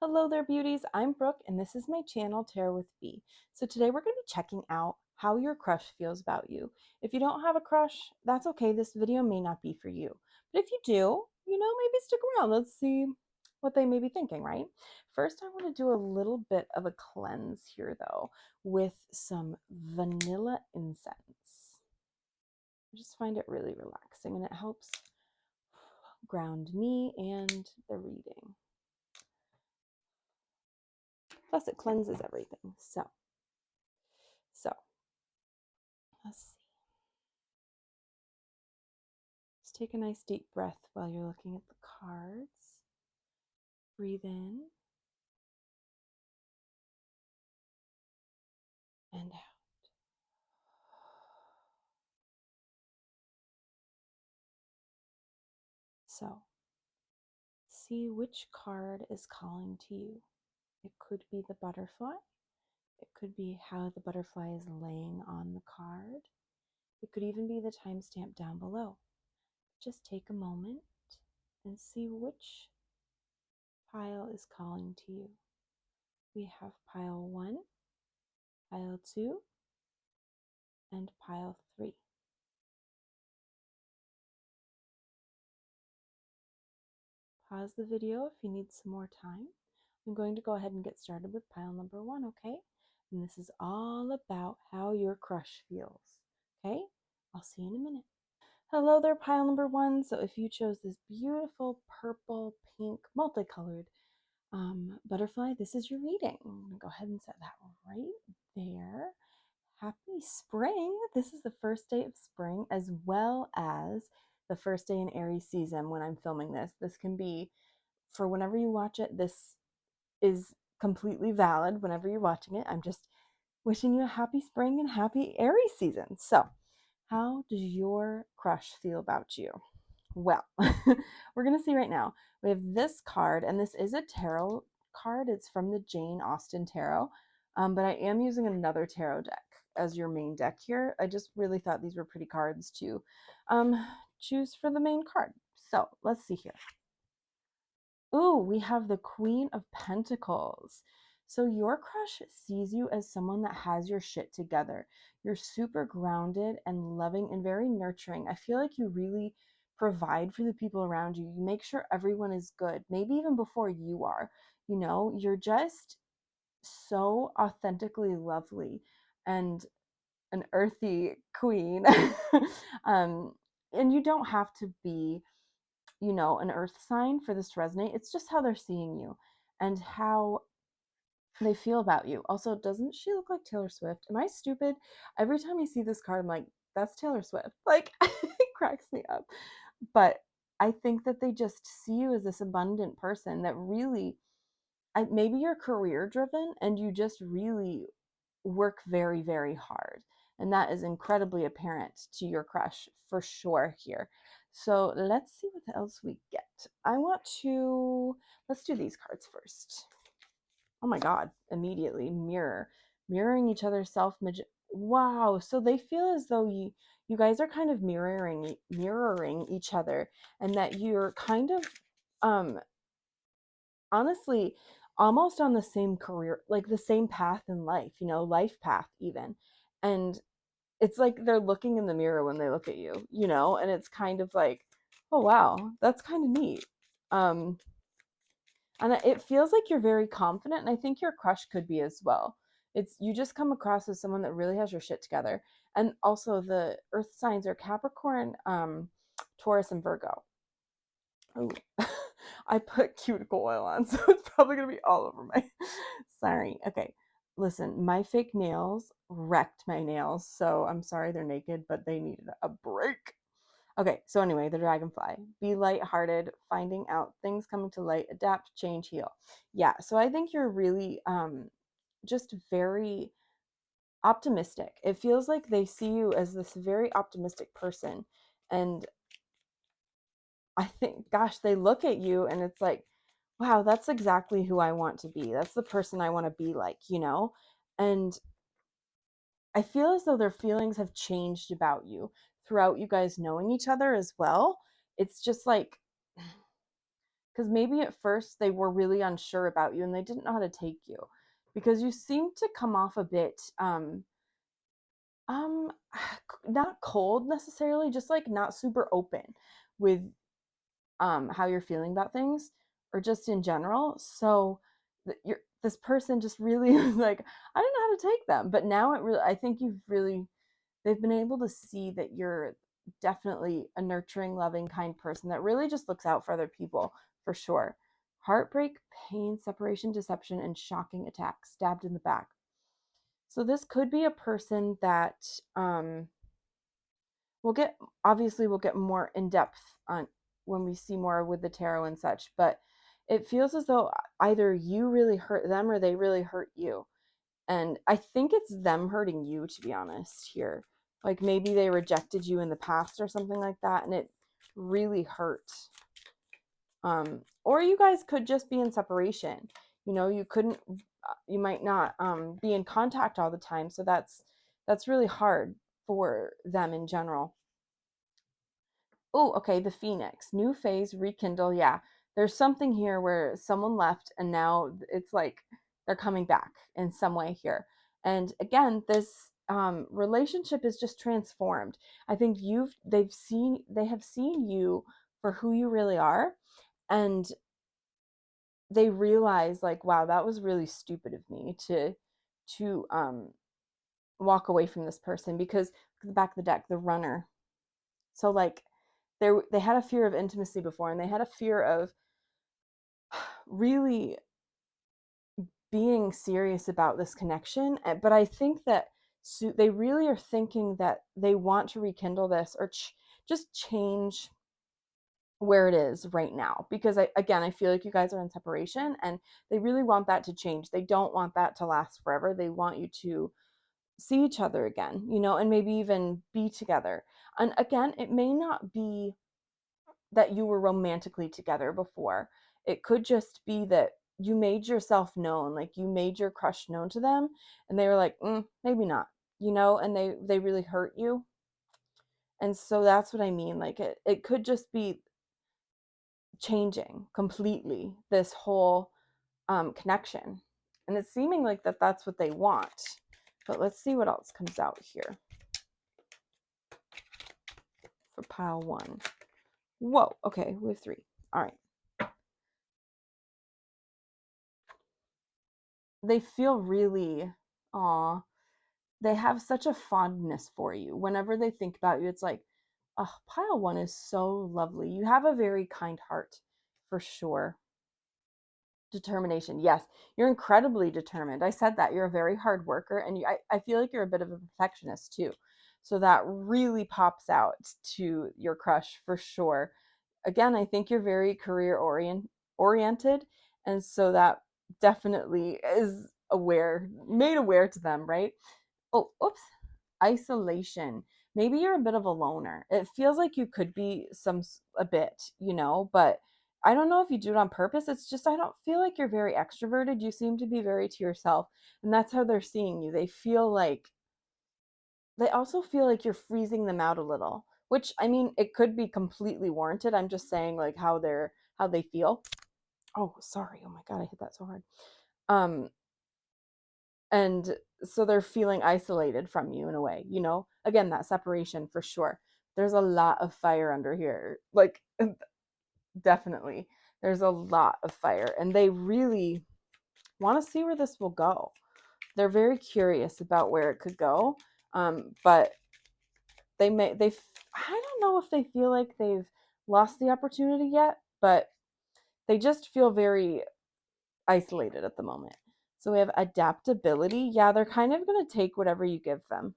Hello there, beauties. I'm Brooke, and this is my channel, Tarot with B. So today we're going to be checking out how your crush feels about you. If you don't have a crush, that's okay. This video may not be for you. But if you do, maybe stick around. Let's see what they may be thinking, right? First, I want to do a little bit of a cleanse here, though, with some vanilla incense. I just find it really relaxing, and it helps ground me and the reading. Plus, it cleanses everything. So let's see. Just take a nice deep breath while you're looking at the cards. Breathe in and out. So, see which card is calling to you. It could be the butterfly. It could be how the butterfly is laying on the card. It could even be the timestamp down below. Just take a moment and see which pile is calling to you. We have pile 1, pile 2, and pile 3. Pause the video if you need some more time. I'm going to go ahead and get started with pile number 1, okay? And this is all about how your crush feels, okay? I'll see you in a minute. Hello there, pile number 1. So if you chose this beautiful purple, pink, multicolored butterfly, this is your reading. I'm going to go ahead and set that right there. Happy spring. This is the first day of spring, as well as the first day in Aries season when I'm filming this. This can be for whenever you watch it. This is completely valid whenever you're watching it. I'm just wishing you a happy spring and happy Aries season. So, how does your crush feel about you? Well, we're going to see right now. We have this card, and this is a tarot card. It's from the Jane Austen Tarot, but I am using another tarot deck as your main deck here. I just really thought these were pretty cards to choose for the main card. So let's see here. Ooh, we have the Queen of Pentacles. So your crush sees you as someone that has your shit together. You're super grounded and loving and very nurturing. I feel like you really provide for the people around you. You make sure everyone is good, maybe even before you are. You're just so authentically lovely and an earthy queen. And you don't have to be an earth sign for this to resonate. It's just how they're seeing you and how they feel about you. Also, doesn't she look like Taylor Swift? Am I stupid? Every time I see this card, I'm like, that's Taylor Swift. Like, it cracks me up. But I think that they just see you as this abundant person that really, maybe you're career driven and you just really work very, very hard. And that is incredibly apparent to your crush for sure here. So let's see what else we get. Let's do these cards first. Oh my God, immediately mirroring each other's wow. So they feel as though you guys are kind of mirroring each other, and that you're kind of honestly almost on the same career, like the same path in life, life path even. And it's like they're looking in the mirror when they look at you, and it's kind of like, oh wow, that's kind of neat. And it feels like you're very confident, and I think your crush could be as well. You just come across as someone that really has your shit together. And also the earth signs are Capricorn, Taurus, and Virgo. Oh, I put cuticle oil on, so it's probably gonna be all over my sorry. Okay, listen, my fake nails wrecked my nails, so I'm sorry they're naked, but they needed a break. Okay, so anyway, the dragonfly. Be lighthearted, finding out things coming to light, adapt, change, heal. Yeah, so I think you're really just very optimistic. It feels like they see you as this very optimistic person. And I think, gosh, they look at you and it's like, wow, that's exactly who I want to be. That's the person I want to be like, And I feel as though their feelings have changed about you throughout you guys knowing each other as well. It's just like, because maybe at first they were really unsure about you and they didn't know how to take you, because you seem to come off a bit um not cold necessarily, just like not super open with how you're feeling about things, or just in general. So you're this person just really was like, I don't know how to take them. But now it really, I think they've been able to see that you're definitely a nurturing, loving, kind person that really just looks out for other people, for sure. Heartbreak, pain, separation, deception, and shocking attack, stabbed in the back. So this could be a person that we'll get, obviously we'll get more in depth on when we see more with the tarot and such, but it feels as though either you really hurt them or they really hurt you. And I think it's them hurting you, to be honest, here. Like maybe they rejected you in the past or something like that, and it really hurt. Or you guys could just be in separation. You know, you might not be in contact all the time, so that's really hard for them in general. Oh, okay, the Phoenix. New phase, rekindle. Yeah. There's something here where someone left and now it's like they're coming back in some way here. And again, this relationship is just transformed. I think they have seen you for who you really are, and they realize like, wow, that was really stupid of me to walk away from this person, because the back of the deck, the runner. So like they had a fear of intimacy before, and they had a fear of really being serious about this connection. But I think that they really are thinking that they want to rekindle this, or just change where it is right now, because I feel like you guys are in separation and they really want that to change. They don't want that to last forever. They want you to see each other again, you know, and maybe even be together. And again, it may not be that you were romantically together before. It could just be that you made yourself known, like you made your crush known to them, and they were like, maybe not, you know, and they really hurt you. And so that's what I mean. Like it could just be changing completely this whole connection, and it's seeming like that's what they want. But let's see what else comes out here for pile one. Whoa, okay, we have three. All right. They feel really, aw, they have such a fondness for you. Whenever they think about you, it's like, oh, pile one is so lovely. You have a very kind heart, for sure. Determination. Yes, you're incredibly determined. I said that. You're a very hard worker, and I feel like you're a bit of a perfectionist too. So that really pops out to your crush, for sure. Again, I think you're very oriented, and so that definitely is made aware to them, right? Oh, oops. Isolation. Maybe you're a bit of a loner. It feels like you could be a bit, you know, but I don't know if you do it on purpose. It's just I don't feel like you're very extroverted. You seem to be very to yourself, and that's how they're seeing you. They also feel like you're freezing them out a little, which I mean, it could be completely warranted. I'm just saying like how they feel. Oh, sorry. Oh my god, I hit that so hard. Um and so they're feeling isolated from you in a way, you know, again, that separation, for sure. There's a lot of fire under here, like definitely there's a lot of fire, and they really want to see where this will go. They're very curious about where it could go, but they I don't know if they feel like they've lost the opportunity yet, but they just feel very isolated at the moment. So we have adaptability. Yeah, they're kind of going to take whatever you give them.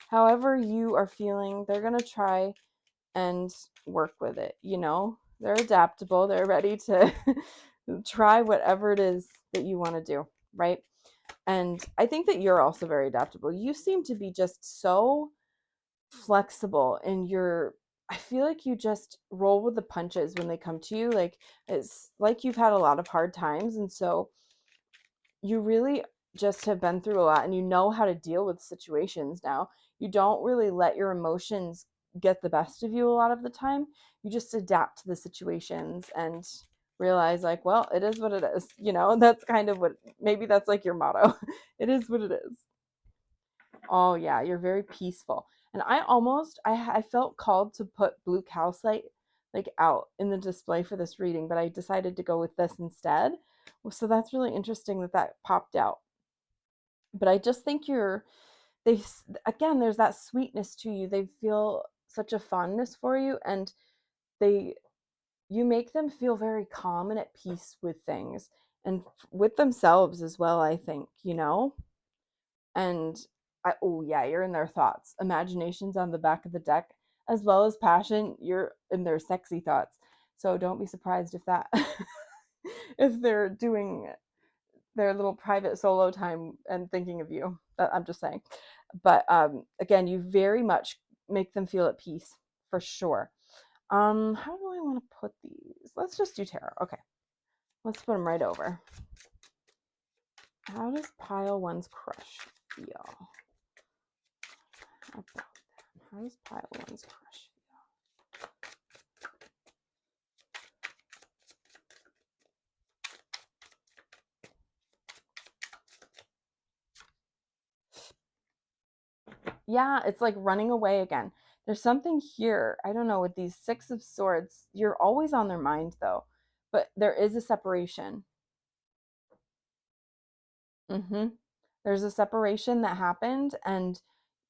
However you are feeling, they're going to try and work with it, you know? They're adaptable. They're ready to try whatever it is that you want to do, right? And I think that you're also very adaptable. You seem to be just so flexible in your, I feel like you just roll with the punches when they come to you. Like it's like you've had a lot of hard times, and so you really just have been through a lot and you know how to deal with situations now. You don't really let your emotions get the best of you a lot of the time. You just adapt to the situations and realize like, well, it is what it is. That's kind of what, maybe that's like your motto. It is what it is. Oh yeah, you're very peaceful. And I felt called to put blue calcite like out in the display for this reading, but I decided to go with this instead. So that's really interesting that that popped out. But I just think they again, there's that sweetness to you. They feel such a fondness for you, and they you make them feel very calm and at peace with things and with themselves as well, I think. And oh yeah, you're in their thoughts. Imagination's on the back of the deck, as well as passion. You're in their sexy thoughts. So don't be surprised if that if they're doing their little private solo time and thinking of you. I'm just saying. But again, you very much make them feel at peace for sure. How do I want to put these? Let's just do tarot. Okay, let's put them right over. How does pile one's crush feel? How does pile one's crush feel? Yeah, it's like running away again. There's something here. I don't know, with these Six of Swords, you're always on their mind though. But there is a separation. Mm-hmm. There's a separation that happened, and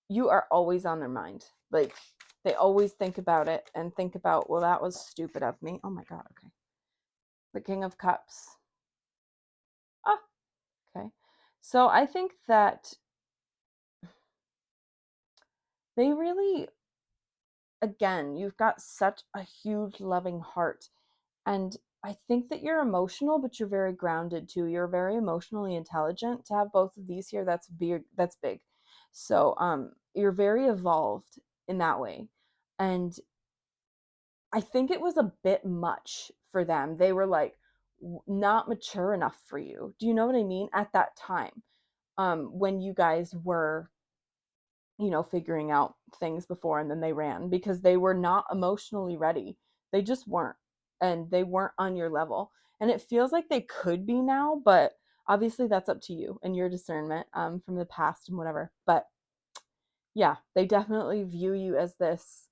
you are always on their mind. Like, they always think about it and think about, well, that was stupid of me. Oh my God, okay. The King of Cups. Ah, okay. So I think that they really, again, you've got such a huge loving heart. And I think that you're emotional, but you're very grounded too. You're very emotionally intelligent. To have both of these here, that's big. That's big. So you're very evolved in that way. And I think it was a bit much for them. They were like not mature enough for you. Do you know what I mean? At that time, when you guys were, figuring out things before and then they ran because they were not emotionally ready. They just weren't. And they weren't on your level. And it feels like they could be now, but obviously that's up to you and your discernment from the past and whatever. But yeah, they definitely view you as this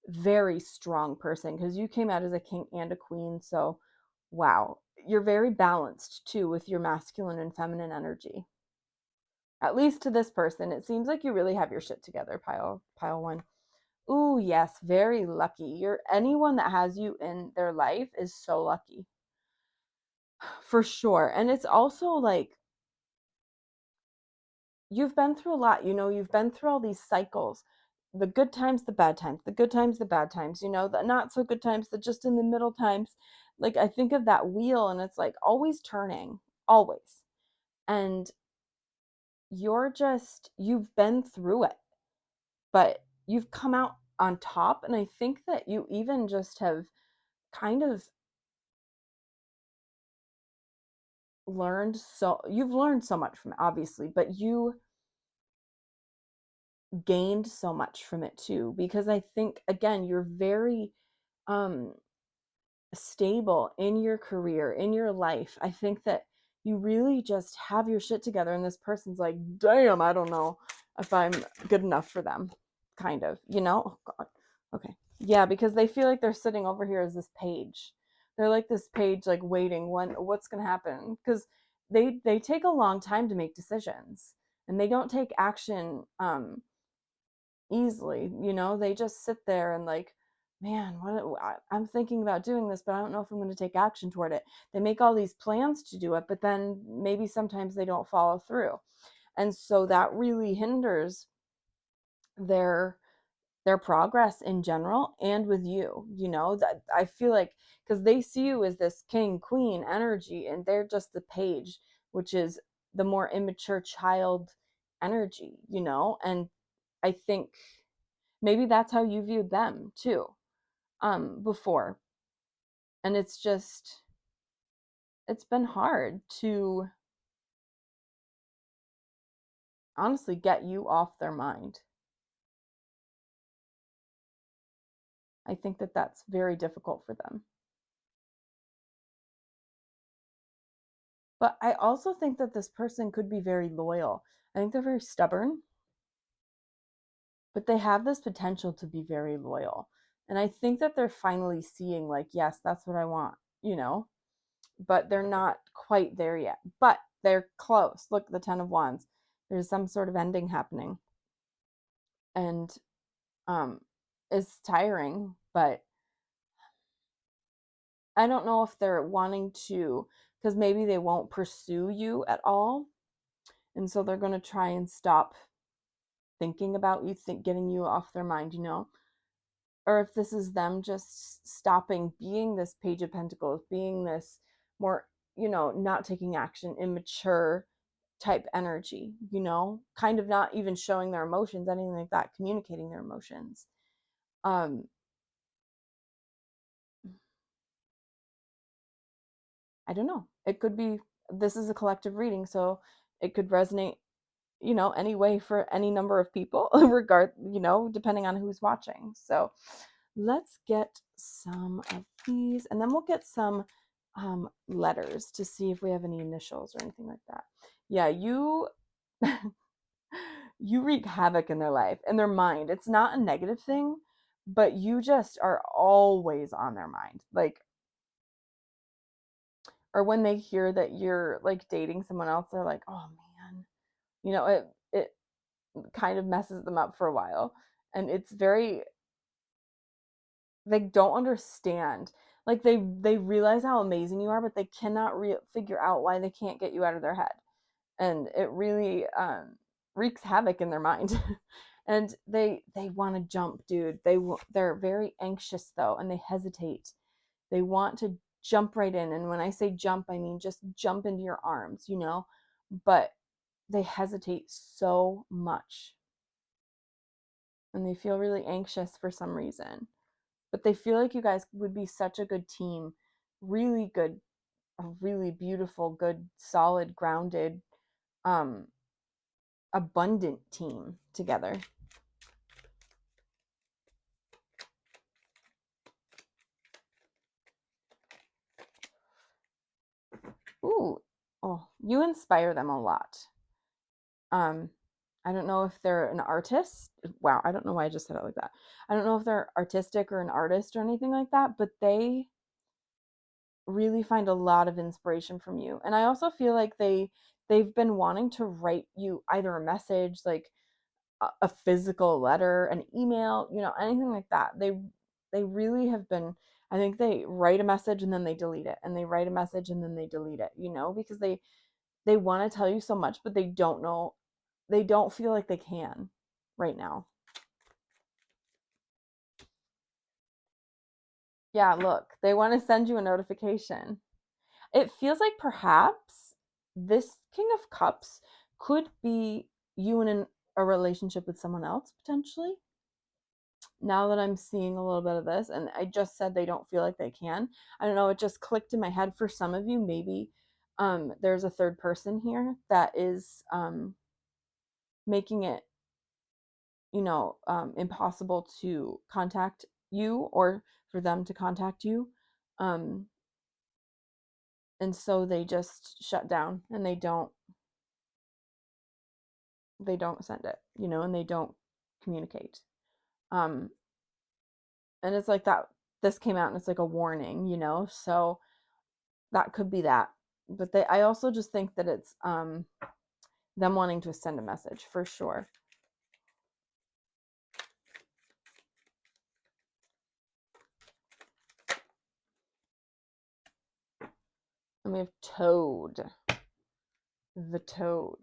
very strong person because you came out as a king and a queen. So, wow, you're very balanced too with your masculine and feminine energy. At least to this person, it seems like you really have your shit together, pile one. Ooh, yes, very lucky. You're anyone that has you in their life is so lucky. For sure. And it's also like you've been through a lot, you've been through all these cycles. The good times, the bad times, the good times, the bad times, the not so good times, the just in the middle times. Like I think of that wheel and it's like always turning, always. And you've been through it, but you've come out on top. And I think that you even just have kind of you've learned so much from it, obviously, but you gained so much from it too, because I think again, you're very um stable in your career, in your life. I think that you really just have your shit together, and this person's like, damn, I don't know if I'm good enough for them, kind of, oh God. Okay. Yeah, because they feel like they're sitting over here as this page. They're like this page, like waiting what's gonna happen, because they take a long time to make decisions, and they don't take action easily. They just sit there and like, man, I'm thinking about doing this, but I don't know if I'm going to take action toward it. They make all these plans to do it, but then maybe sometimes they don't follow through, and so that really hinders their progress in general. And with that I feel like, because they see you as this king queen energy and they're just the page, which is the more immature child energy, and I think maybe that's how you viewed them too, before. And it's been hard to honestly get you off their mind. I think that that's very difficult for them. But I also think that this person could be very loyal. I think they're very stubborn, but they have this potential to be very loyal. And I think that they're finally seeing, like, yes, that's what I want, you know, but they're not quite there yet. But they're close. Look, the 10 of Wands. There's some sort of ending happening. And it's tiring, but I don't know if they're wanting to, because maybe they won't pursue you at all. And so they're going to try and stop thinking about you, getting you off their mind, you know? Or if this is them just stopping being this Page of Pentacles, being this more, you know, not taking action, immature type energy, you know, kind of not even showing their emotions, anything like that, communicating their emotions. I don't know. It could be, this is a collective reading, so it could resonate, you know, any way for any number of people, you know, depending on who's watching. So let's get some of these, and then we'll get some letters to see if we have any initials or anything like that. Yeah, you you wreak havoc in their life, in their mind. It's not a negative thing, but you just are always on their mind. Like, or when they hear that you're like dating someone else, they're like, oh man, you know, it kind of messes them up for a while. And it's very, they don't understand. Like, they realize how amazing you are, but they cannot figure out why they can't get you out of their head. And it really wreaks havoc in their mind. And they want to jump, dude. They're very anxious though, and they hesitate. They want to jump right in, and when I say jump, I mean just jump into your arms, you know, but they hesitate so much, and they feel really anxious for some reason, but they feel like you guys would be such a good team, really good, a really beautiful, good, solid, grounded, um abundant team together. Ooh, oh, you inspire them a lot. um I don't know if they're an artist. Wow, I don't know why I just said it like that. I don't know if they're artistic or an artist or anything like that, but they really find a lot of inspiration from you. And I also feel like they've been wanting to write you either a message, like a physical letter, an email, you know, anything like that. They really have been, I think they write a message and then they delete it, and they write a message and then they delete it, you know, because they want to tell you so much, but they don't know, they don't feel like they can right now. Yeah, look, they want to send you a notification. It feels like perhaps this King of Cups could be you in a relationship with someone else potentially. Now that I'm seeing a little bit of this, and I just said they don't feel like they can. I don't know, it just clicked in my head for some of you. Maybe there's a third person here that is making it, you know, impossible to contact you or for them to contact you. Um, and so they just shut down, and they don't send it, you know, and they don't communicate. Um, and it's like that. This came out, and it's like a warning, you know. So that could be that. But I also just think that it's them wanting to send a message for sure. And we have Toad, the Toad.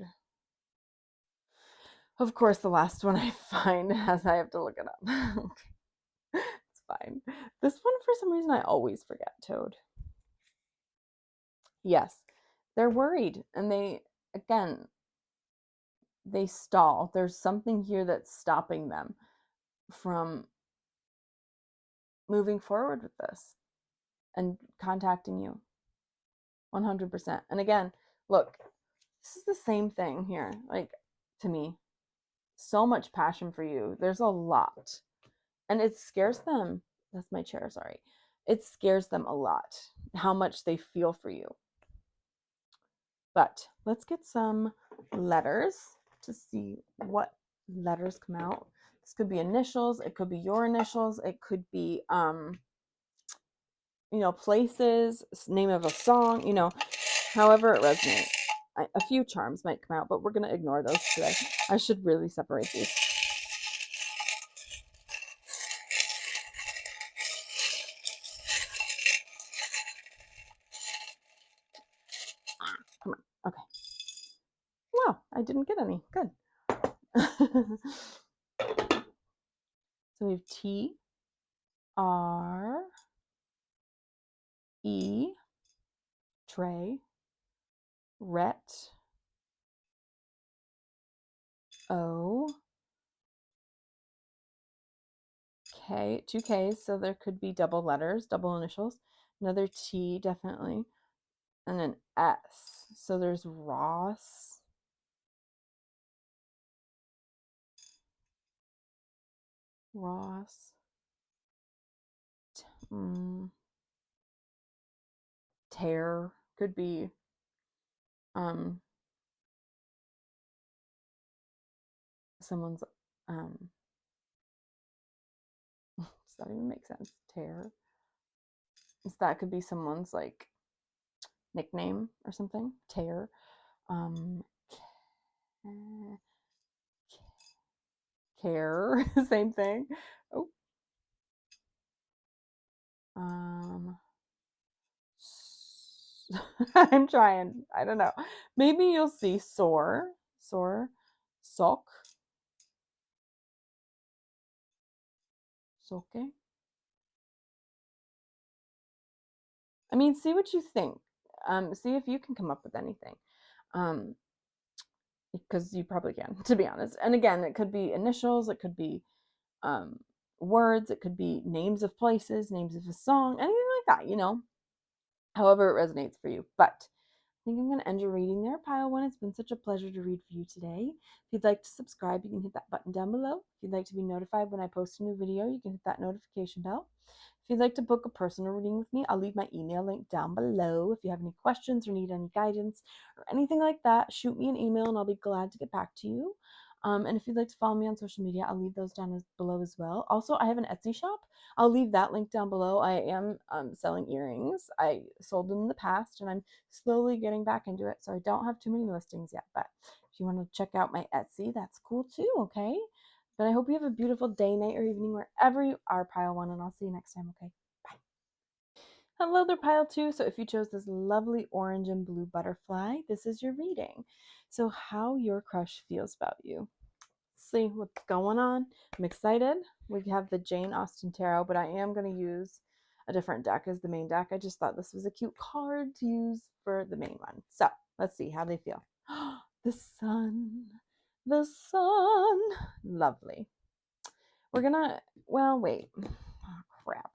Of course, the last one I find as I have to look it up. It's fine. This one, for some reason, I always forget Toad. Yes, they're worried, and again, they stall. There's something here that's stopping them from moving forward with this and contacting you 100%. And again, look, this is the same thing here. Like, to me, so much passion for you. There's a lot. And it scares them. That's my chair, sorry. It scares them a lot how much they feel for you. But let's get some letters to see what letters come out. This could be initials, it could be your initials, it could be places, name of a song, however it resonates. A few charms might come out, but we're going to ignore those today. I should really separate these. Come on. Okay. Wow, I didn't get any. Good. So we have T, R, E, tray, ret, O, K, two Ks, so there could be double letters, double initials. Another T, definitely. And an S. So there's Ross, tear, could be someone's does that even make sense? Tear. So that could be someone's like nickname or something. Tear. Care. Same thing. Oh. I'm trying. I don't know. Maybe you'll see soar, sock, soke. I mean, see what you think. See if you can come up with anything. Because you probably can, to be honest. And again, it could be initials, it could be words, it could be names of places, names of a song, anything like that, however it resonates for you. But I think I'm going to end your reading there, Pile 1. It's been such a pleasure to read for you today. If you'd like to subscribe, you can hit that button down below. If you'd like to be notified when I post a new video, you can hit that notification bell. If you'd like to book a personal reading with me, I'll leave my email link down below. If you have any questions or need any guidance or anything like that, shoot me an email and I'll be glad to get back to you. And if you'd like to follow me on social media, I'll leave those down below as well. Also, I have an Etsy shop. I'll leave that link down below. I am selling earrings. I sold them in the past and I'm slowly getting back into it, so I don't have too many listings yet. But if you want to check out my Etsy, that's cool too, okay? But I hope you have a beautiful day, night, or evening wherever you are, Pile 1, and I'll see you next time, okay? Bye. Hello there, Pile 2. So if you chose this lovely orange and blue butterfly, this is your reading. So how your crush feels about you. See what's going on. I'm excited. We have the Jane Austen Tarot, but I am going to use a different deck as the main deck. I just thought this was a cute card to use for the main one. So let's see how they feel. The sun, the sun. Lovely. We're gonna, well, wait. Oh, crap.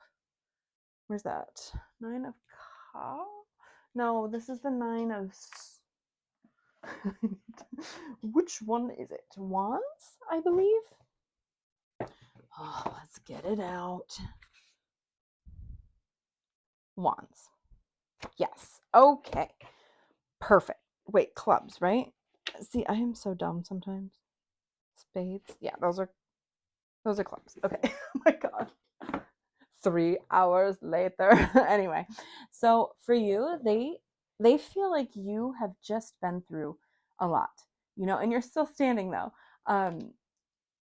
Where's that? 9 of Cups? No, this is the 9 of... Which one is it? Wands, I believe? Oh, let's get it out. Wands. Yes. Okay. Perfect. Wait, clubs, right? See, I am so dumb sometimes. Spades. Yeah, those are clubs. Okay. Oh my god. 3 hours later. Anyway, so for you, they feel like you have just been through a lot, and you're still standing though.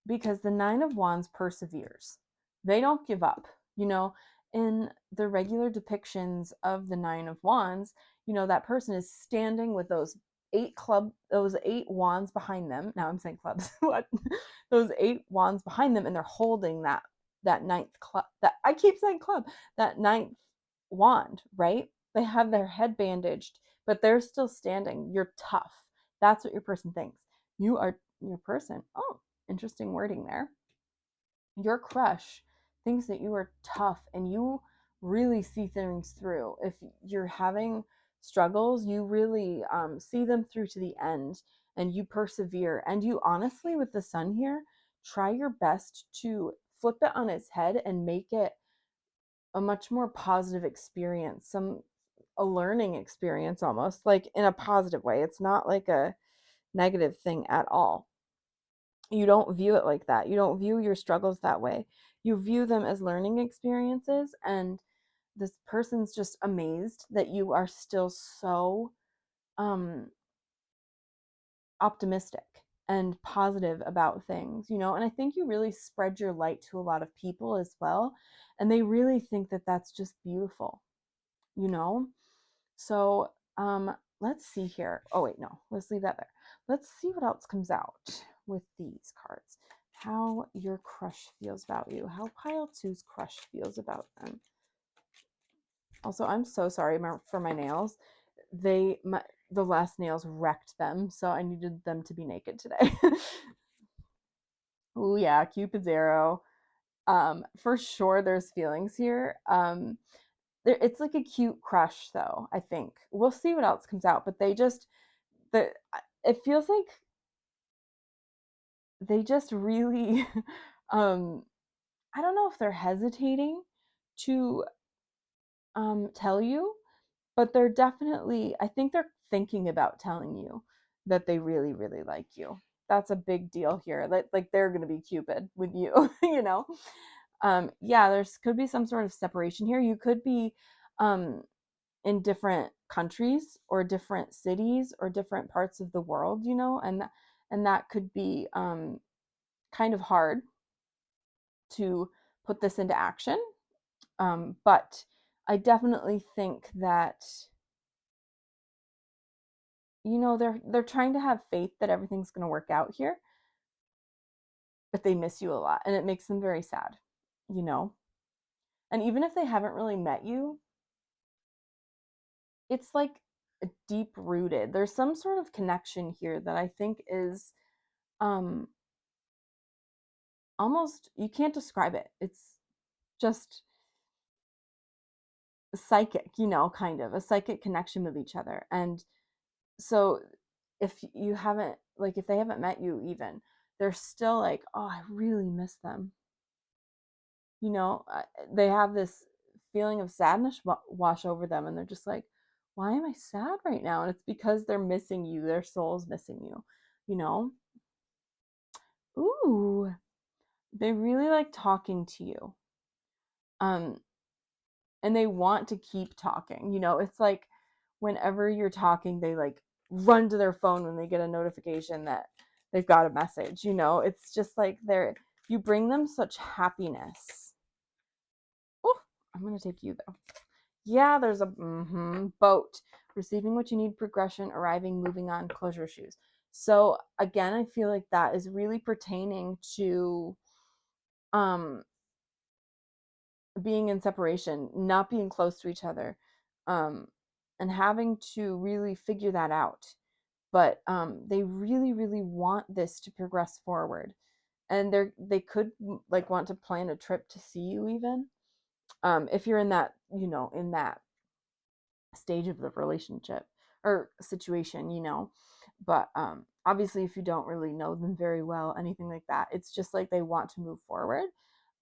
Because the 9 of Wands perseveres. They don't give up. In the regular depictions of the 9 of Wands, that person is standing with those 8 wands behind them. Now I'm saying clubs. What? Those 8 wands behind them, and they're holding that ninth club. That I keep saying club. That ninth wand, right? They have their head bandaged, but they're still standing. You're tough. That's what your person thinks. You are your person. Oh, interesting wording there. Your crush thinks that you are tough and you really see things through. If you're having struggles, you really see them through to the end and you persevere. And you honestly, with the sun here, try your best to flip it on its head and make it a much more positive experience. a learning experience almost, like in a positive way. It's not like a negative thing at all. You don't view it like that. You don't view your struggles that way. You view them as learning experiences, and this person's just amazed that you are still so um optimistic and positive about things, you know? And I think you really spread your light to a lot of people as well, and they really think that that's just beautiful, you know? So, let's see here. Oh wait, no, let's leave that there. Let's see what else comes out with these cards. How your crush feels about you. How pile two's crush feels about them. Also, I'm so sorry for my nails. The last nails wrecked them, so I needed them to be naked today. Oh yeah, Cupid's arrow. For sure there's feelings here. It's like a cute crush though, I think. We'll see what else comes out, but the it feels like they just really I don't know if they're hesitating to tell you, but they're definitely, I think they're thinking about telling you that they really, really like you. That's a big deal here. Like they're going to be Cupid with you, you know? Yeah, there's could be some sort of separation here. You could be um, in different countries or different cities or different parts of the world, you know? And that could be kind of hard to put this into action. But I definitely think that, you know, they're trying to have faith that everything's going to work out here, but they miss you a lot and it makes them very sad, you know. And even if they haven't really met you, it's like deep rooted. There's some sort of connection here that I think is um almost, you can't describe it. It's just psychic, you know, kind of a psychic connection with each other. And so if you haven't, like if they haven't met you even, they're still like, oh, I really miss them, you know. They have this feeling of sadness wash over them, and they're just like, why am I sad right now? And it's because they're missing you, their soul's missing you, you know. Ooh, they really like talking to you, um and they want to keep talking, you know. It's like whenever you're talking, they like run to their phone when they get a notification that they've got a message, you know. It's just like you bring them such happiness. Oh, I'm gonna take you though. Yeah, there's a boat. Receiving what you need, progression, arriving, moving on, close your shoes. So again, I feel like that is really pertaining to um being in separation, not being close to each other, um, and having to really figure that out. But they really, really want this to progress forward, and they could like want to plan a trip to see you even, if you're in that, you know, in that stage of the relationship or situation, you know. But obviously, if you don't really know them very well, anything like that, it's just like they want to move forward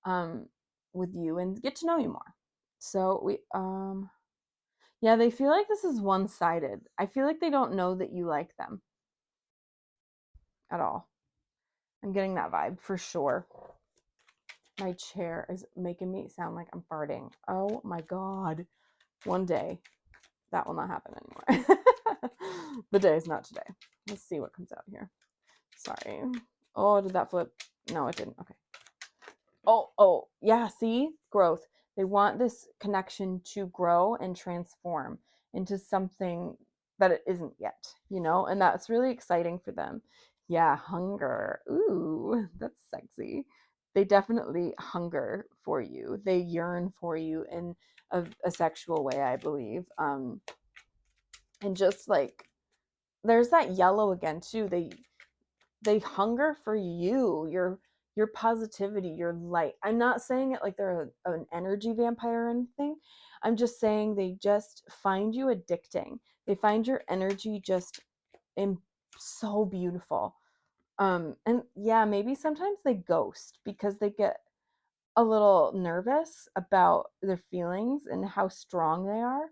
um, with you and get to know you more. So yeah, they feel like this is one-sided. I feel like they don't know that you like them at all. I'm getting that vibe for sure. My chair is making me sound like I'm farting. Oh my god. One day that will not happen anymore. The day is not today. Let's see what comes out here. Sorry. Oh, did that flip? No, it didn't. Okay. Oh, yeah, see? Growth. They want this connection to grow and transform into something that it isn't yet, you know? And that's really exciting for them. Yeah, hunger. Ooh, that's sexy. They definitely hunger for you. They yearn for you in a sexual way, I believe. And just like there's that yellow again too. They hunger for you, your positivity, your light. I'm not saying it like they're an energy vampire or anything. I'm just saying they just find you addicting. They find your energy just in so beautiful. And yeah, maybe sometimes they ghost because they get a little nervous about their feelings and how strong they are.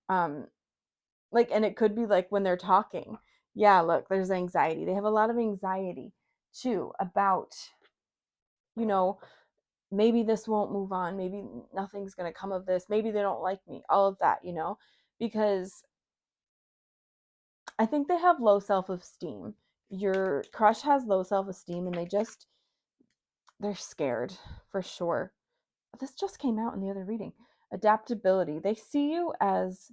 Um, like, and it could be like when they're talking. Yeah, look, there's anxiety. They have a lot of anxiety too about, you know, maybe this won't move on. Maybe nothing's going to come of this. Maybe they don't like me. All of that, because I think they have low self-esteem. Your crush has low self-esteem and they're scared for sure. This just came out in the other reading. Adaptability. They see you as,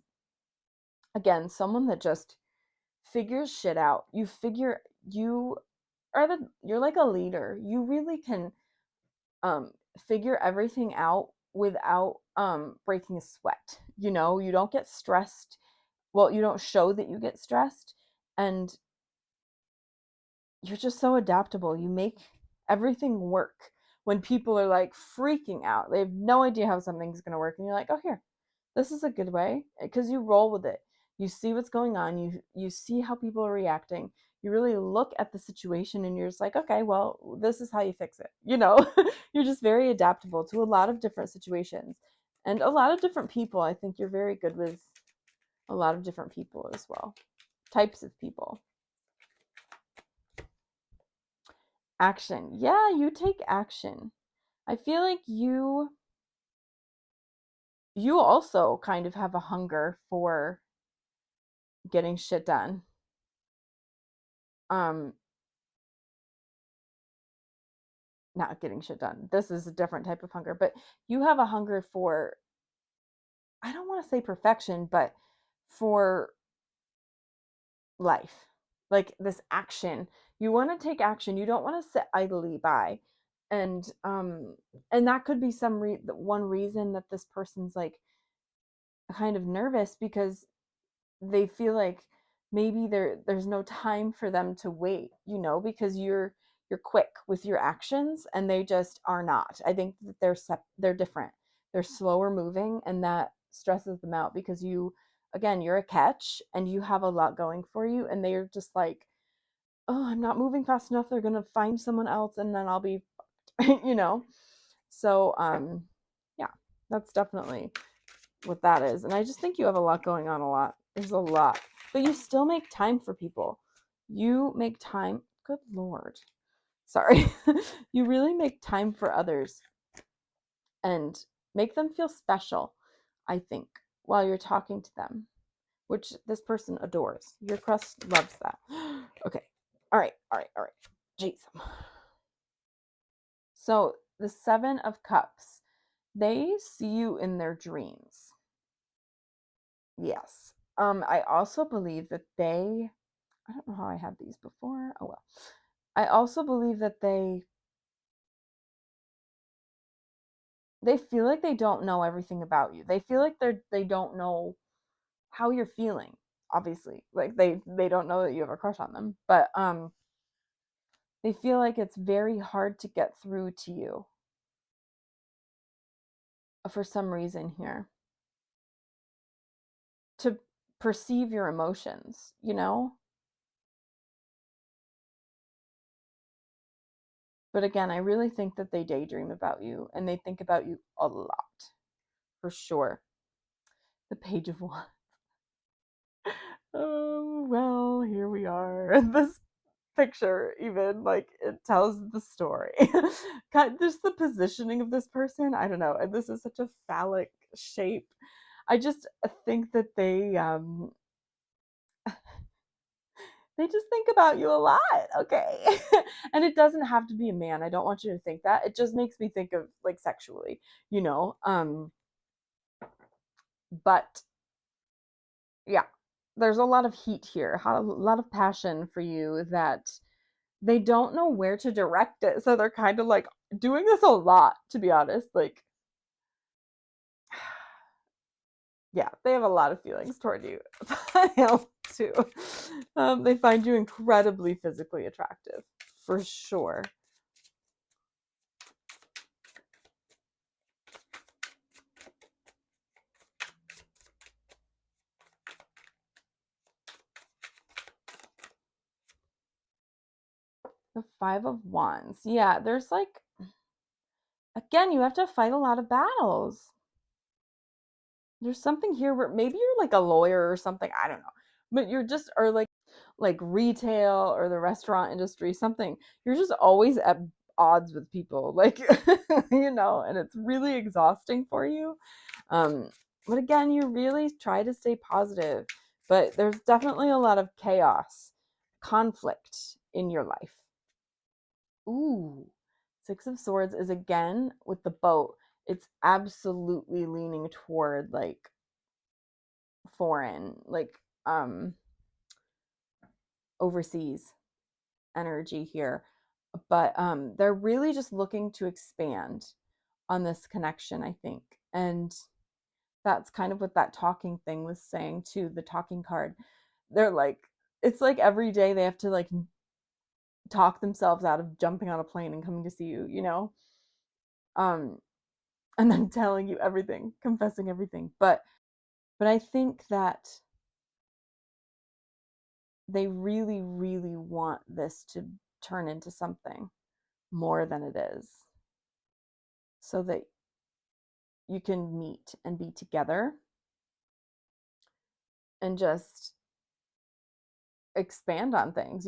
again, someone that just figures shit out. You you're like a leader. You really can um figure everything out without breaking a sweat. You don't get stressed. Well, you don't show that you get stressed, and you're just so adaptable. You make everything work. When people are like freaking out, they have no idea how something's going to work, and you're like, "Oh, here. This is a good way," because you roll with it. You see what's going on. You see how people are reacting. You really look at the situation and you're just like, "Okay, well, this is how you fix it." You're just very adaptable to a lot of different situations and a lot of different people. I think you're very good with a lot of different people as well. Types of people. Action. Yeah, you take action. I feel like you also kind of have a hunger for getting shit done. Um Not getting shit done. This is a different type of hunger, but you have a hunger for, I don't want to say perfection, but for life. Like this action. You want to take action. You don't want to sit idly by. And that could be one reason that this person's like kind of nervous, because they feel like maybe there's no time for them to wait, because you're quick with your actions and they just are not. I think that they're different. They're slower moving, and that stresses them out because you're a catch and you have a lot going for you, and they're just like, "Oh, I'm not moving fast enough. They're going to find someone else and then I'll be," you know. So, yeah, that's definitely what that is. And I just think you have a lot going on, a lot. There's a lot. But you still make time for people. You make time. Good Lord. Sorry. You really make time for others and make them feel special, I think, while you're talking to them, which this person adores. Your crust loves that. Okay. All right. All right. All right. Jeez. So the Seven of Cups, they see you in their dreams. Yes. I also believe that I don't know how I had these before. Oh well. I also believe that they feel like they don't know everything about you. They feel like they don't know how you're feeling. Obviously, like they don't know that you have a crush on them, but they feel like it's very hard to get through to you for some reason here, to perceive your emotions. But again, I really think that they daydream about you and they think about you a lot, for sure. The Page of Wands. Oh, well, here we are. This picture, even, like, it tells the story. Just the positioning of this person, I don't know. And this is such a phallic shape. I just think that they just think about you a lot, okay? And it doesn't have to be a man. I don't want you to think that. It just makes me think of like sexually, you know. But yeah, there's a lot of heat here, a lot of passion for you that they don't know where to direct it. So they're kind of like doing this a lot, to be honest. Like, yeah, they have a lot of feelings toward you. Too. They find you incredibly physically attractive, for sure. The Five of Wands. Yeah, there's like, again, you have to fight a lot of battles. There's something here where maybe you're like a lawyer or something, I don't know. But you're just or like retail or the restaurant industry, something. You're just always at odds with people. Like and it's really exhausting for you. Um but again, you really try to stay positive, but there's definitely a lot of chaos, conflict in your life. Ooh. Six of Swords is again with the boat. It's absolutely leaning toward like foreign, like overseas energy here. But they're really just looking to expand on this connection, I think. And that's kind of what that talking thing was saying too, the talking card. They're like, it's like every day they have to like talk themselves out of jumping on a plane and coming to see you, um and then telling you everything, confessing everything. But I think that they really, really want this to turn into something more than it is, so that you can meet and be together and just expand on things.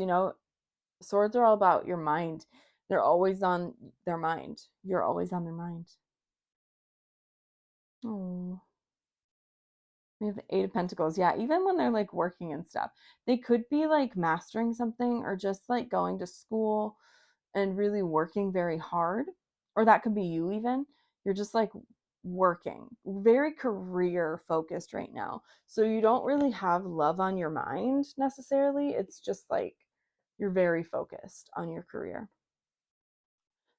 Swords are all about your mind. They're always on their mind. You're always on their mind. Oh, we have the Eight of Pentacles. Yeah, even when they're like working and stuff, they could be like mastering something or just like going to school and really working very hard. Or that could be you even. You're just like working, very career focused right now. So you don't really have love on your mind necessarily. It's just like you're very focused on your career.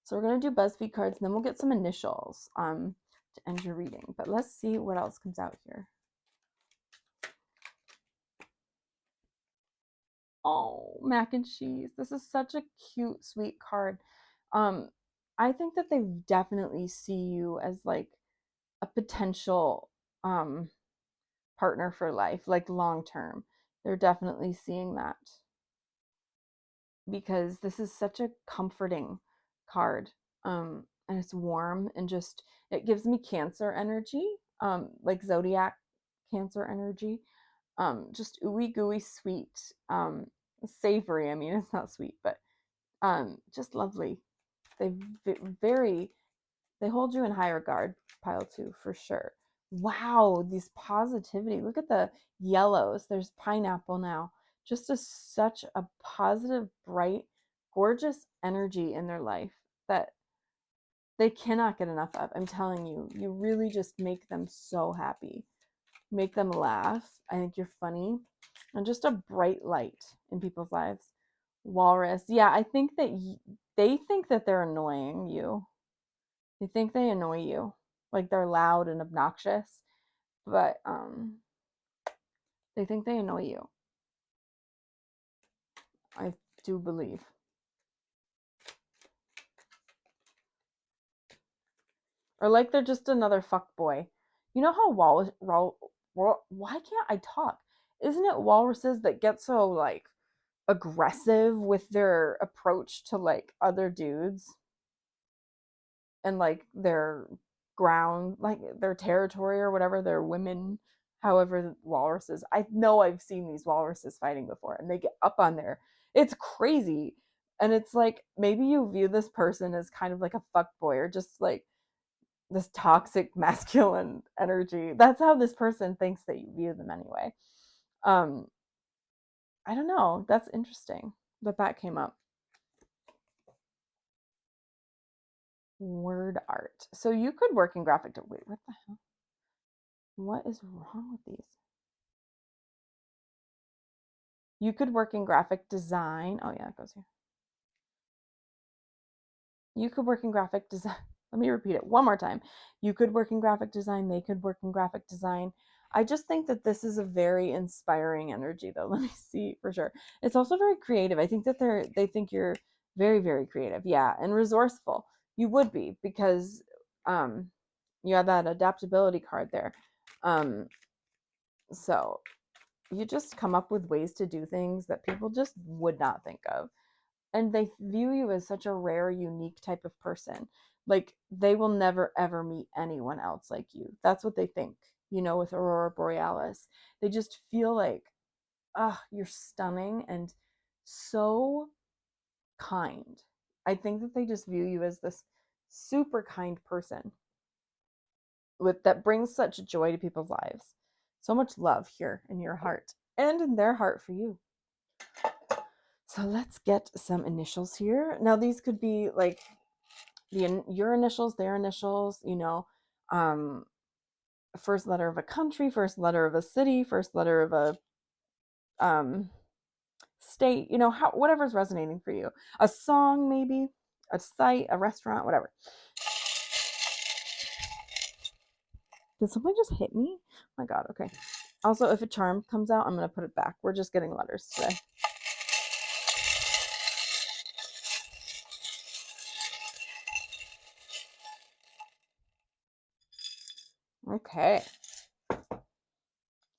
So we're going to do Buzzfeed cards and then we'll get some initials to end your reading. But let's see what else comes out here. Oh, mac and cheese. This is such a cute, sweet card. Um, I think that they definitely see you as like a potential partner for life, like long term. They're definitely seeing that because this is such a comforting card. And it's warm and just it gives me Cancer energy, like zodiac Cancer energy. Just ooey gooey sweet, savory. I mean, it's not sweet, but just lovely. They very they hold you in high regard, pile two for sure. Wow, these positivity. Look at the yellows. There's pineapple now. Just such a positive, bright, gorgeous energy in their life that they cannot get enough of. I'm telling you, you really just make them so happy. Make them laugh. I think you're funny and just a bright light in people's lives. Walrus. Yeah, I think that they think that they're annoying you. They think they annoy you. Like they're loud and obnoxious, but they think they annoy you. I do believe. Or like they're just another fuck boy. You know how why can't I talk? Isn't it walruses that get so like aggressive with their approach to like other dudes and like their ground, like their territory or whatever, their women, however, walruses. I know I've seen these walruses fighting before and they get up on there. It's crazy. And it's like maybe you view this person as kind of like a fuck boy or just like this toxic masculine energy. That's how this person thinks that you view them anyway. Um, I don't know. That's interesting that came up. Word art. So you could work in graphic. Wait, what the hell? What is wrong with these? You could work in graphic design. Oh, yeah, it goes here. You could work in graphic design. Let me repeat it one more time. You could work in graphic design. They could work in graphic design. I just think that this is a very inspiring energy, though. Let me see for sure. It's also very creative. I think that they think you're very, very creative. Yeah, and resourceful. You would be because you have that adaptability card there. So you just come up with ways to do things that people just would not think of. And they view you as such a rare, unique type of person. Like they will never ever meet anyone else like you. That's what they think. with Aurora Borealis. They just feel like, you're stunning and so kind. I think that they just view you as this super kind person that brings such joy to people's lives. So much love here in your heart and in their heart for you. So let's get some initials here. Now these could be like your initials, their initials, first letter of a country, first letter of a city, first letter of a state, whatever's resonating for you. A song, maybe, a site, a restaurant, whatever. Did something just hit me? Oh my God, okay. Also, if a charm comes out, I'm going to put it back. We're just getting letters today. Okay.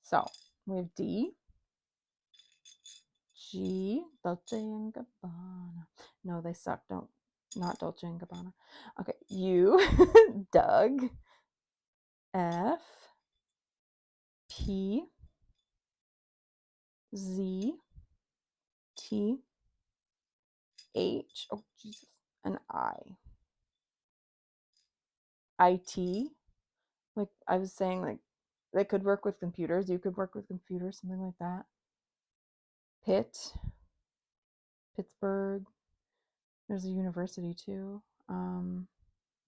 So, we have D, G, Dolce & Gabbana. No, they suck. Not Dolce & Gabbana. Okay, U, Doug, F, P, Z, T, H, oh Jesus, and I. IT, like I was saying, like they could work with computers. You could work with computers, something like that. Pitt, Pittsburgh. There's a university too.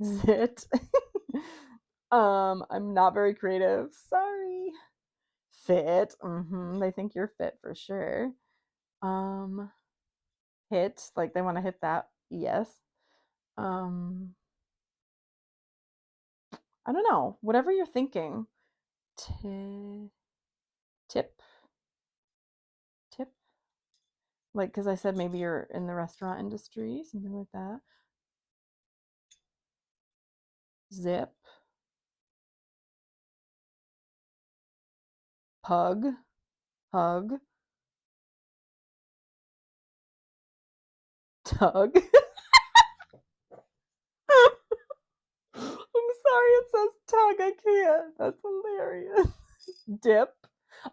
Zit. I'm not very creative. Sorry. Fit. They think you're fit for sure. Hit. Like they want to hit that. Yes. I don't know. Whatever you're thinking. Tip. Like, because I said maybe you're in the restaurant industry, something like that. Zip. Pug. Hug. Tug. I'm sorry, it says tug. I can't. That's hilarious. Dip.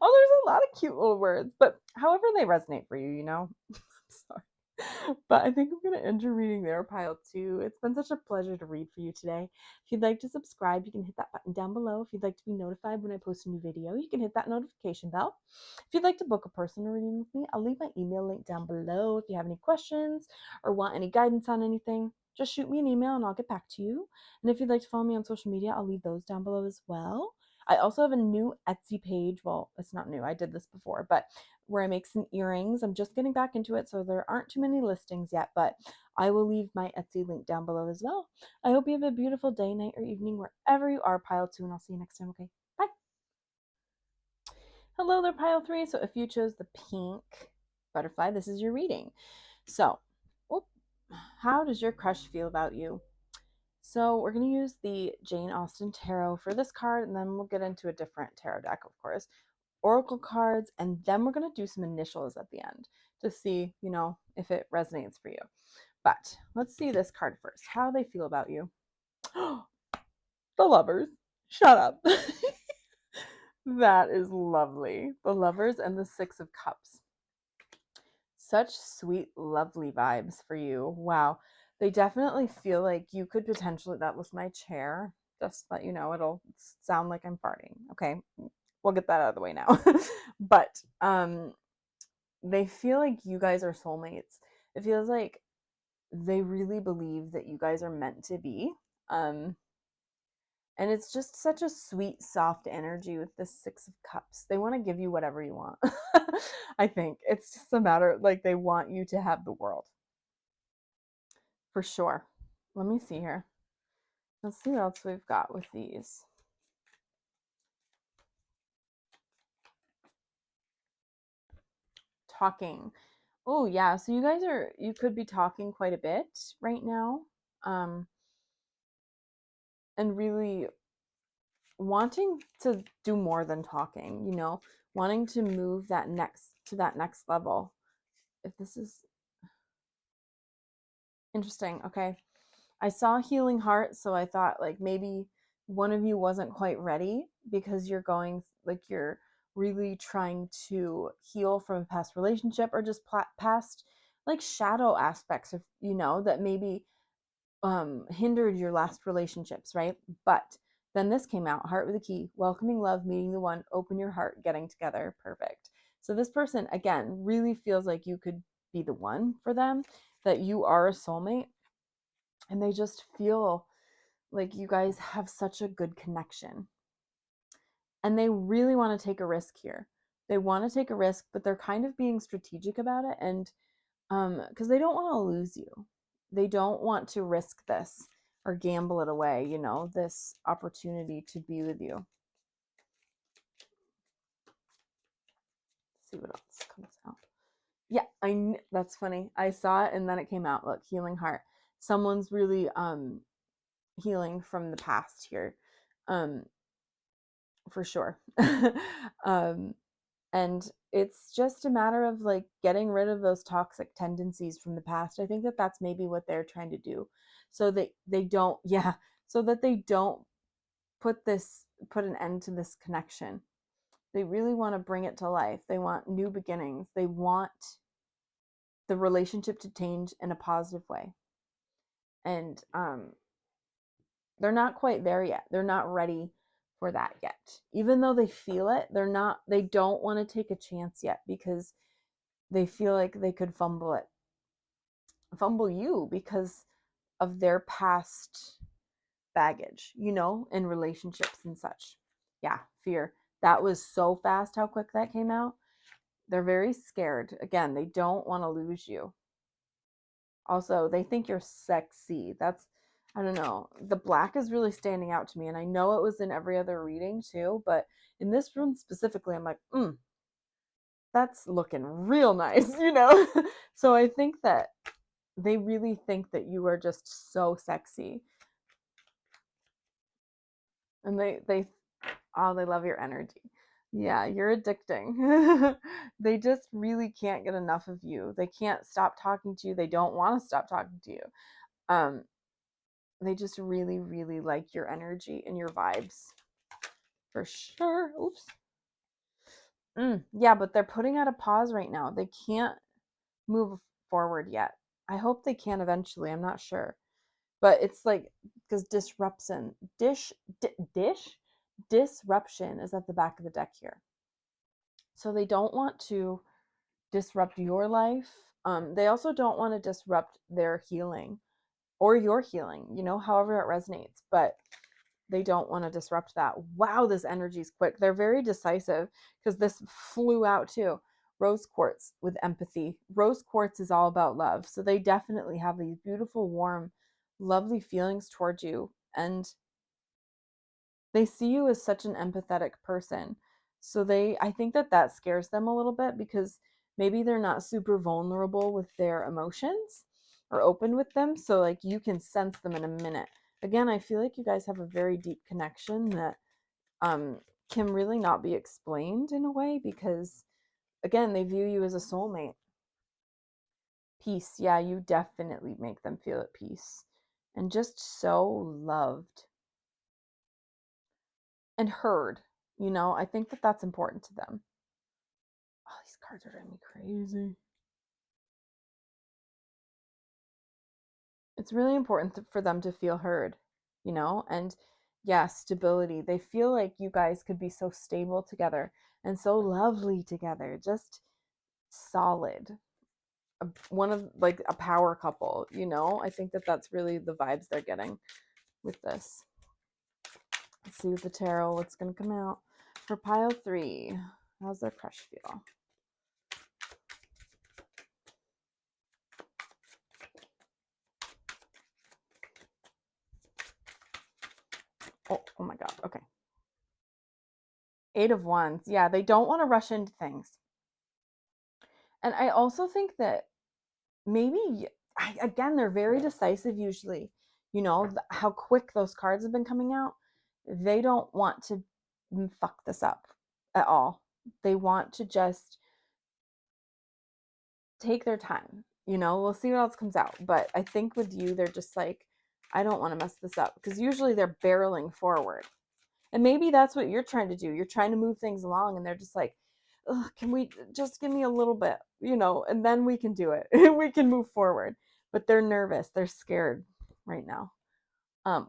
Oh, there's a lot of cute little words, but however they resonate for you, I'm sorry. But I think I'm going to end your reading there, pile 2. It's been such a pleasure to read for you today. If you'd like to subscribe, you can hit that button down below. If you'd like to be notified when I post a new video, you can hit that notification bell. If you'd like to book a personal reading with me, I'll leave my email link down below. If you have any questions or want any guidance on anything, just shoot me an email and I'll get back to you. And if you'd like to follow me on social media, I'll leave those down below as well. I also have a new Etsy page. Well, it's not new. I did this before, but where I make some earrings. I'm just getting back into it, so there aren't too many listings yet, but I will leave my Etsy link down below as well. I hope you have a beautiful day, night, or evening wherever you are, pile 2, and I'll see you next time, okay? Bye. Hello there, pile 3. So if you chose the pink butterfly, this is your reading. So, how does your crush feel about you? So we're going to use the Jane Austen Tarot for this card, and then we'll get into a different tarot deck, of course. Oracle cards, and then we're going to do some initials at the end to see, if it resonates for you. But let's see this card first. How they feel about you. The Lovers. Shut up. That is lovely. The Lovers and the Six of Cups. Such sweet, lovely vibes for you. Wow. They definitely feel like you could potentially, that was my chair. Just let you know, it'll sound like I'm farting. Okay. We'll get that out of the way now. But they feel like you guys are soulmates. It feels like they really believe that you guys are meant to be. And it's just such a sweet, soft energy with the Six of Cups. They want to give you whatever you want. I think it's just a matter, like they want you to have the world. For sure. Let me see here. Let's see what else we've got with these. Talking. Oh yeah, so you could be talking quite a bit right now. And really wanting to do more than talking, wanting to move that next level. If this is interesting, okay. I saw Healing Heart, so I thought like maybe one of you wasn't quite ready because you're going, like, you're really trying to heal from a past relationship, or just past, like, shadow aspects of, that maybe hindered your last relationships, right? But then this came out, heart with a key, welcoming love, meeting the one, open your heart, getting together, perfect. So this person, again, really feels like you could be the one for them, that you are a soulmate, and they just feel like you guys have such a good connection. And they really want to take a risk here. They want to take a risk, but they're kind of being strategic about it, and because they don't want to lose you. They don't want to risk this or gamble it away, this opportunity to be with you. Let's see what else comes out. Yeah, that's funny. I saw it and then it came out. Look, healing heart. Someone's really healing from the past here. For sure. um and it's just a matter of, like, getting rid of those toxic tendencies from the past. I think that that's maybe what they're trying to do, so that they don't, yeah, so that they don't put an end to this connection. They really want to bring it to life. They want new beginnings. They want the relationship to change in a positive way. And they're not quite there yet. They're not ready for that yet. Even though they feel it, they don't want to take a chance yet, because they feel like they could fumble you because of their past baggage, in relationships and such. Yeah, fear. That was so fast how quick that came out. They're very scared. Again, they don't want to lose you. Also, they think you're sexy. I don't know. The black is really standing out to me, and I know it was in every other reading too, but in this room specifically, I'm like, that's looking real nice, So I think that they really think that you are just so sexy. And they love your energy. Yeah, you're addicting. They just really can't get enough of you. They can't stop talking to you. They don't want to stop talking to you. They just really, really like your energy and your vibes. For sure. Oops. Yeah, but they're putting out a pause right now. They can't move forward yet. I hope they can eventually. I'm not sure. But it's like, because disruption is at the back of the deck here. So they don't want to disrupt your life. They also don't want to disrupt their healing or your healing, however it resonates. But they don't want to disrupt that. Wow, this energy is quick. They're very decisive, because this flew out too. Rose quartz with empathy. Rose quartz is all about love. So they definitely have these beautiful, warm, lovely feelings towards you. And they see you as such an empathetic person. So I think that scares them a little bit, because maybe they're not super vulnerable with their emotions or open with them. So, like, you can sense them in a minute. Again, I feel like you guys have a very deep connection that can really not be explained in a way, because, again, they view you as a soulmate. Peace. Yeah, you definitely make them feel at peace and just so loved and heard. I think that that's important to them. Oh, these cards are driving me crazy. It's really important for them to feel heard, and yeah, stability. They feel like you guys could be so stable together and so lovely together, just solid. One of, like, a power couple, I think that that's really the vibes they're getting with this. Let's see with the tarot what's going to come out for pile 3. How's their crush feel? Oh my god. Okay. 8 of Wands. Yeah, they don't want to rush into things. And I also think that maybe, again, they're very decisive usually. How quick those cards have been coming out. They don't want to fuck this up at all. They want to just take their time. We'll see what else comes out. But I think with you, they're just like, I don't want to mess this up, because usually they're barreling forward. And maybe that's what you're trying to do. You're trying to move things along, and they're just like, ugh, can we just give me a little bit, and then we can do it. We can move forward. But they're nervous. They're scared right now.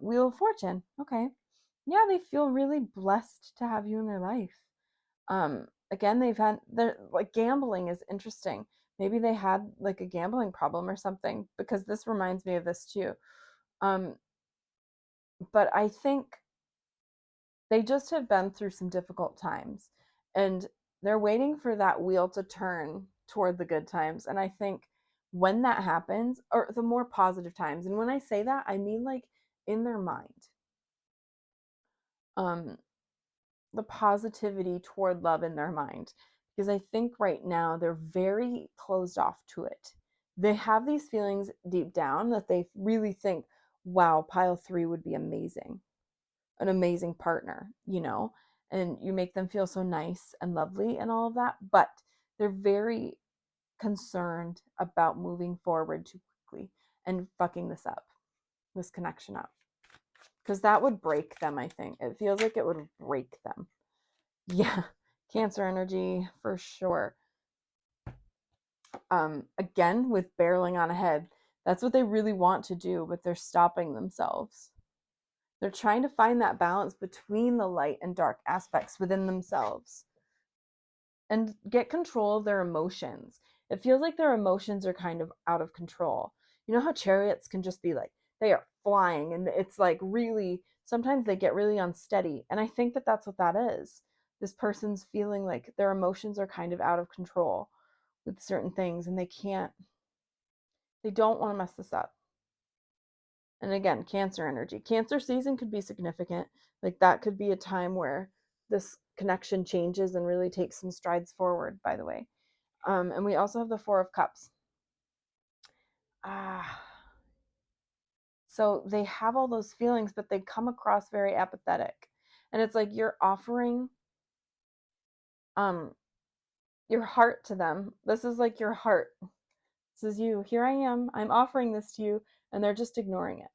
Wheel of Fortune. Okay. Yeah, they feel really blessed to have you in their life. Again, they're like, gambling is interesting. Maybe they had like a gambling problem or something, because this reminds me of this too. But I think they just have been through some difficult times, and they're waiting for that wheel to turn toward the good times. And I think when that happens, or the more positive times, and when I say that, I mean like in their mind, the positivity toward love in their mind, because I think right now they're very closed off to it. They have these feelings deep down that they really think, wow, pile 3 would be amazing, an amazing partner, and you make them feel so nice and lovely and all of that, but they're very concerned about moving forward too quickly and fucking this connection up, because that would break them. I think it feels like it would break them. Yeah, Cancer energy for sure. Again, with barreling on ahead, that's what they really want to do, but they're stopping themselves. They're trying to find that balance between the light and dark aspects within themselves and get control of their emotions. It feels like their emotions are kind of out of control. You know how chariots can just be like, they are flying, and it's like really, sometimes they get really unsteady. And I think that that's what that is. This person's feeling like their emotions are kind of out of control with certain things, and they don't want to mess this up. And again, Cancer energy. Cancer season could be significant. Like that could be a time where this connection changes and really takes some strides forward, by the way. And we also have the Four of Cups. So they have all those feelings, but they come across very apathetic. And it's like you're offering your heart to them. This is like your heart. This is you. Here I am. I'm offering this to you, and they're just ignoring it.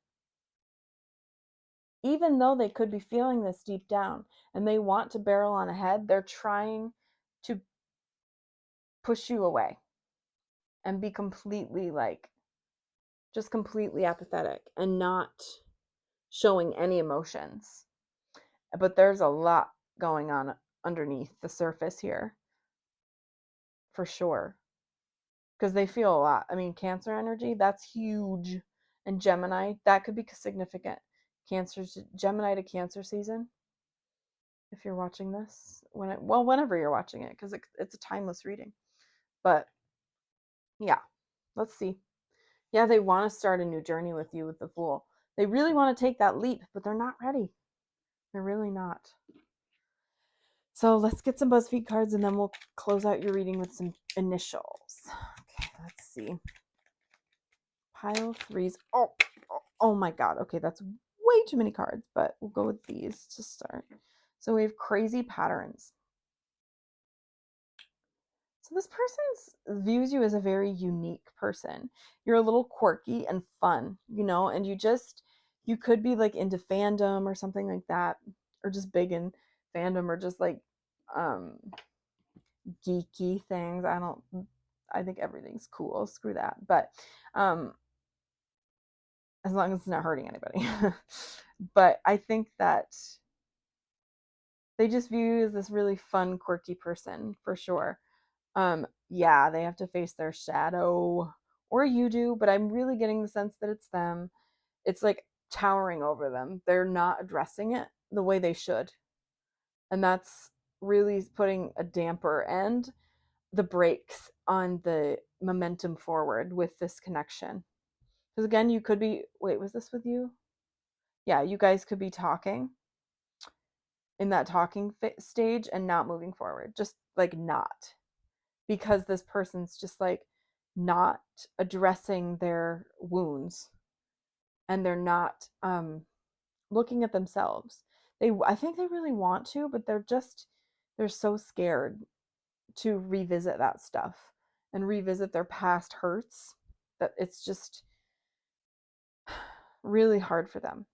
Even though they could be feeling this deep down and they want to barrel on ahead, they're trying to push you away and be completely just completely apathetic and not showing any emotions. But there's a lot going on underneath the surface here, for sure, because they feel a lot. I mean, Cancer energy, that's huge. And Gemini, that could be significant. Gemini to Cancer season, if you're watching this, whenever you're watching it, because it's a timeless reading. But yeah, let's see. Yeah, they want to start a new journey with you with the Fool. They really want to take that leap, but they're not ready. They're really not. So let's get some Buzzfeed cards, and then we'll close out your reading with some initials. Okay, let's see. Pile 3s. Oh my god. Okay, that's way too many cards, but we'll go with these to start. So we have Crazy Patterns. So this person views you as a very unique person. You're a little quirky and fun, and you could be like into fandom or something like that, or just big in fandom, or just like geeky things. I think everything's cool. Screw that. But as long as it's not hurting anybody. But I think that they just view you as this really fun, quirky person, for sure. Yeah, they have to face their shadow, or you do, but I'm really getting the sense that it's them. It's like towering over them. They're not addressing it the way they should. And that's really putting a damper and the brakes on the momentum forward with this connection. Because again, you could be, wait, was this with you? Yeah, you guys could be talking in that talking stage and not moving forward. Just like not. Because this person's just like not addressing their wounds, and they're not looking at themselves. I think they really want to, but they're so scared to revisit that stuff and revisit their past hurts, that it's just really hard for them.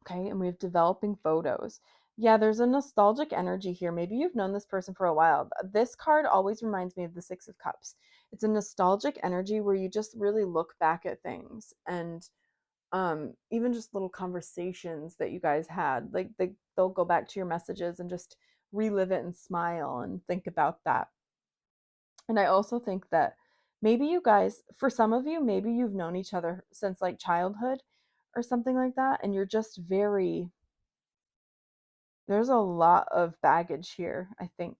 Okay, and we have developing photos. Yeah, there's a nostalgic energy here. Maybe you've known this person for a while. This card always reminds me of the Six of Cups. It's a nostalgic energy where you just really look back at things, and even just little conversations that you guys had. Like they'll go back to your messages and just relive it and smile and think about that. And I also think that maybe you guys, for some of you, maybe you've known each other since like childhood or something like that, and you're just very, there's a lot of baggage here, I think,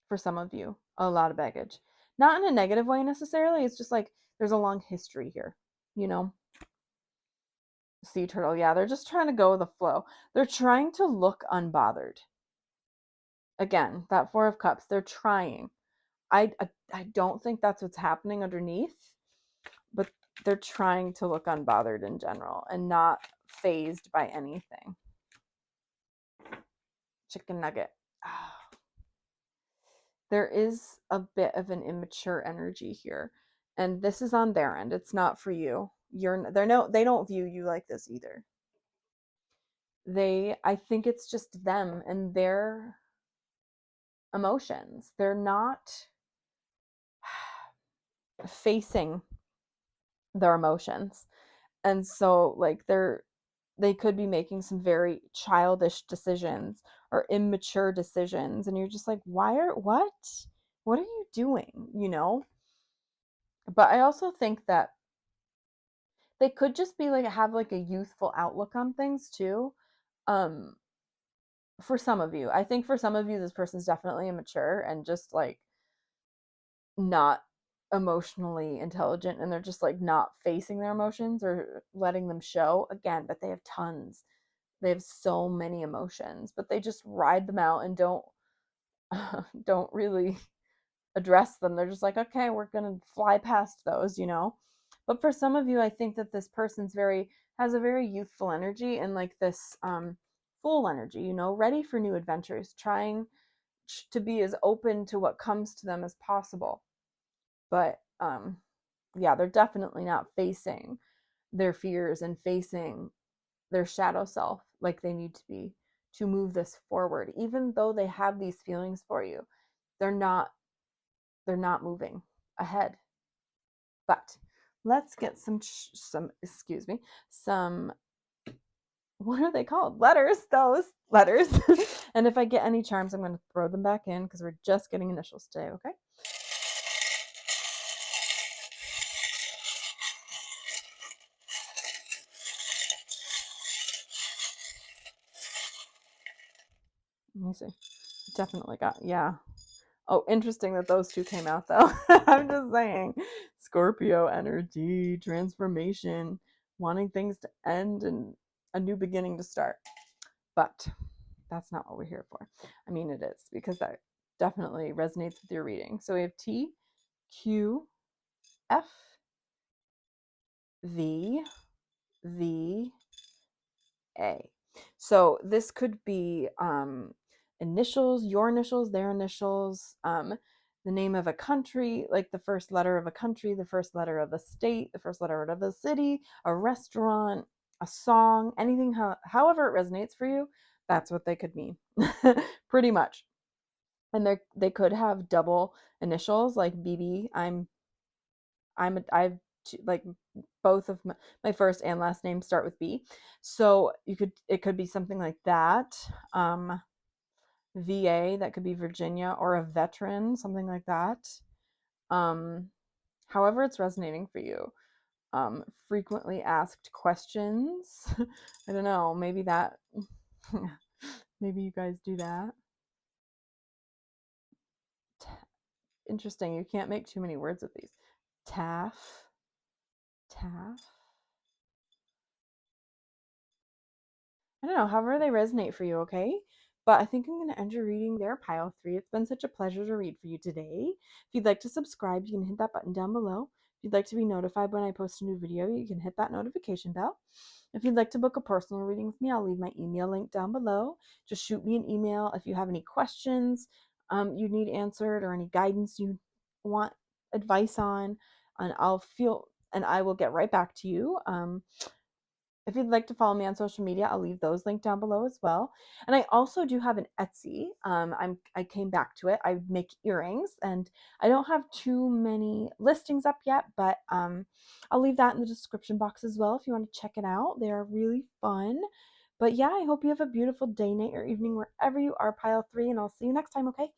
for some of you. A lot of baggage. Not in a negative way necessarily, it's just like there's a long history here, you know? Sea turtle, yeah, they're just trying to go with the flow. They're trying to look unbothered. Again, that Four of Cups, they're trying. I don't think that's what's happening underneath, but they're trying to look unbothered in general and not phased by anything. Chicken nugget. There is a bit of an immature energy here, and this is on their end. It's not for you. They don't view you like this either. I think it's just them and their emotions. They're not facing their emotions. And so like they could be making some very childish decisions or immature decisions, and you're just like, what are you doing, you know? But I also think that they could just be like have like a youthful outlook on things too. um for some of you, I think for some of you this person's definitely immature and just like not emotionally intelligent, and they're just like not facing their emotions or letting them show again, but they have tons. They have so many emotions, but they just ride them out and don't really address them. They're just like, okay, we're gonna fly past those, you know. But for some of you, I think that this person's very has a very youthful energy and like this full energy, you know, ready for new adventures, trying to be as open to what comes to them as possible. But yeah, they're definitely not facing their fears and facing their shadow self like they need to be to move this forward. Even though they have these feelings for you, they're not they're not moving ahead. But let's get some excuse me, some, what are they called? Letters, those letters. And if I get any charms, I'm going to throw them back in because we're just getting initials today, okay? Let me see. Definitely got, yeah. Oh, interesting that those two came out though. I'm just saying. Scorpio energy, transformation, wanting things to end and a new beginning to start. But that's not what we're here for. I mean, it is, because that definitely resonates with your reading. So we have T, Q, F, V, V, A. So this could be initials, your initials, their initials, the name of a country, like the first letter of a country, the first letter of a state, the first letter of a city, a restaurant, a song, anything, however it resonates for you, that's what they could mean. Pretty much. And they could have double initials like BB. I've like both of my first and last name start with B. So it could be something like that. VA, that could be Virginia, or a veteran, something like that. However it's resonating for you. Frequently asked questions. I don't know, maybe that maybe you guys do that. Interesting, you can't make too many words with these. Taff. I don't know, however they resonate for you, okay? But I think I'm going to end your reading there, pile 3. It's been such a pleasure to read for you today. If you'd like to subscribe, you can hit that button down below. If you'd like to be notified when I post a new video, you can hit that notification bell. If you'd like to book a personal reading with me, I'll leave my email link down below. Just shoot me an email if you have any questions you need answered, or any guidance you want advice on, and and I will get right back to you. If you'd like to follow me on social media, I'll leave those linked down below as well. And I also do have an Etsy. I came back to it. I make earrings, and I don't have too many listings up yet, but I'll leave that in the description box as well if you want to check it out. They are really fun. But yeah, I hope you have a beautiful day, night, or evening wherever you are, pile 3, and I'll see you next time, okay?